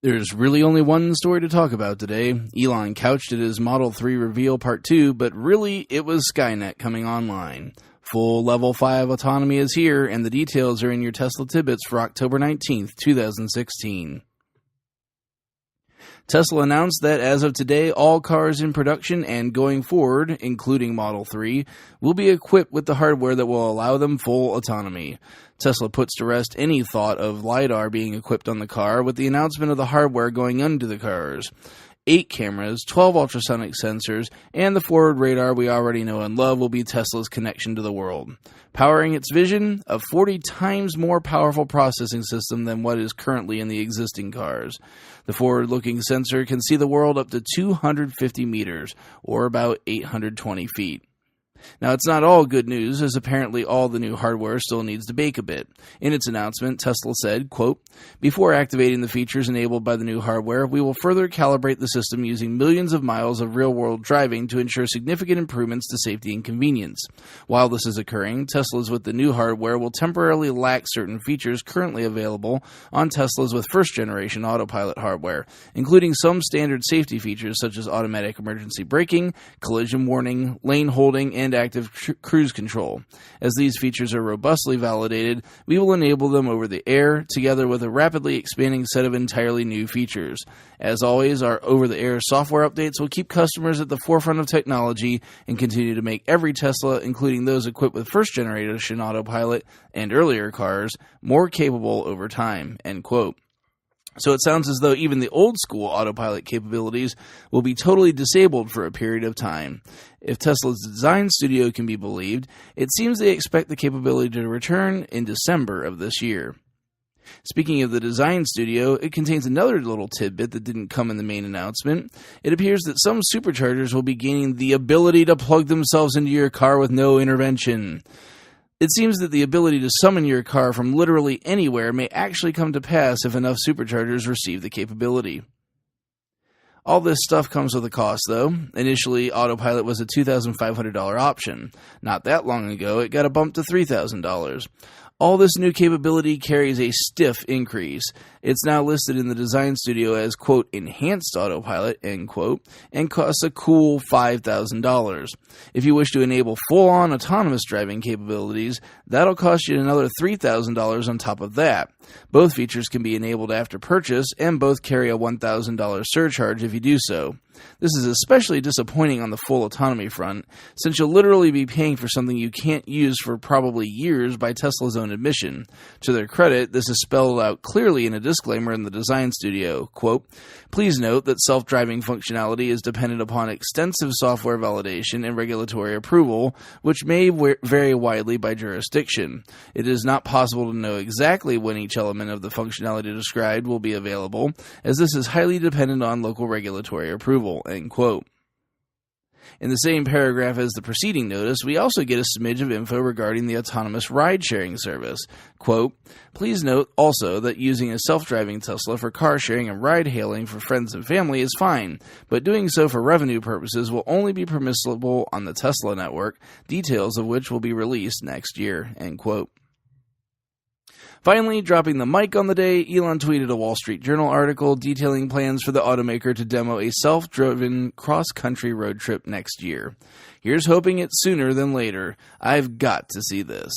There's really only one story to talk about today. Elon couched it as Model 3 reveal part 2, but really it was Skynet coming online. Full Level 5 autonomy is here, and the details are in your Tesla Tidbits for October 19th, 2016. Tesla announced that as of today, all cars in production and going forward, including Model 3, will be equipped with the hardware that will allow them full autonomy. Tesla puts to rest any thought of LiDAR being equipped on the car with the announcement of the hardware going into the cars. 8 cameras, 12 ultrasonic sensors, and the forward radar we already know and love will be Tesla's connection to the world. Powering its vision, a 40 times more powerful processing system than what is currently in the existing cars. The forward-looking sensor can see the world up to 250 meters, or about 820 feet. Now, it's not all good news, as apparently all the new hardware still needs to bake a bit. In its announcement, Tesla said, quote, "Before activating the features enabled by the new hardware, we will further calibrate the system using millions of miles of real-world driving to ensure significant improvements to safety and convenience. While this is occurring, Teslas with the new hardware will temporarily lack certain features currently available on Teslas with first-generation autopilot hardware, including some standard safety features such as automatic emergency braking, collision warning, lane holding, and active cruise control. As these features are robustly validated, we will enable them over the air, together with a rapidly expanding set of entirely new features. As always, our over-the-air software updates will keep customers at the forefront of technology and continue to make every Tesla, including those equipped with first-generation autopilot and earlier cars, more capable over time." End quote. So it sounds as though even the old-school autopilot capabilities will be totally disabled for a period of time. If Tesla's design studio can be believed, it seems they expect the capability to return in December of this year. Speaking of the design studio, it contains another little tidbit that didn't come in the main announcement. It appears that some superchargers will be gaining the ability to plug themselves into your car with no intervention. It seems that the ability to summon your car from literally anywhere may actually come to pass if enough superchargers receive the capability. All this stuff comes with a cost, though. Initially, Autopilot was a $2,500 option. Not that long ago, it got a bump to $3,000. All this new capability carries a stiff increase. It's now listed in the design studio as, quote, enhanced autopilot, end quote, and costs a cool $5,000. If you wish to enable full-on autonomous driving capabilities, that'll cost you another $3,000 on top of that. Both features can be enabled after purchase, and both carry a $1,000 surcharge if you do so. This is especially disappointing on the full autonomy front, since you'll literally be paying for something you can't use for probably years by Tesla's own admission. To their credit, this is spelled out clearly in a disclaimer in the design studio. Quote, "Please note that self-driving functionality is dependent upon extensive software validation and regulatory approval, which may vary widely by jurisdiction. It is not possible to know exactly when each element of the functionality described will be available, as this is highly dependent on local regulatory approval." End quote. In the same paragraph as the preceding notice, we also get a smidge of info regarding the autonomous ride-sharing service. Quote, "Please note also that using a self-driving Tesla for car sharing and ride-hailing for friends and family is fine, but doing so for revenue purposes will only be permissible on the Tesla network, details of which will be released next year." End quote. Finally, dropping the mic on the day, Elon tweeted a Wall Street Journal article detailing plans for the automaker to demo a self-driven cross-country road trip next year. Here's hoping it's sooner than later. I've got to see this.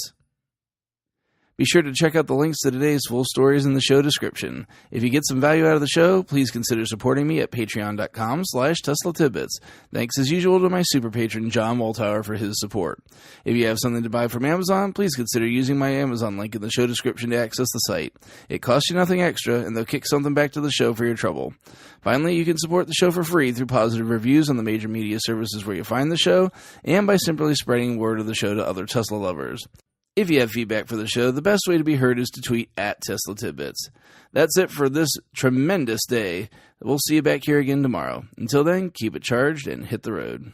Be sure to check out the links to today's full stories in the show description. If you get some value out of the show, please consider supporting me at patreon.com/Tesla Tidbits. Thanks as usual to my super patron John Waltower for his support. If you have something to buy from Amazon, please consider using my Amazon link in the show description to access the site. It costs you nothing extra, and they'll kick something back to the show for your trouble. Finally, you can support the show for free through positive reviews on the major media services where you find the show, and by simply spreading word of the show to other Tesla lovers. If you have feedback for the show, the best way to be heard is to tweet at Tesla Tidbits. That's it for this tremendous day. We'll see you back here again tomorrow. Until then, keep it charged and hit the road.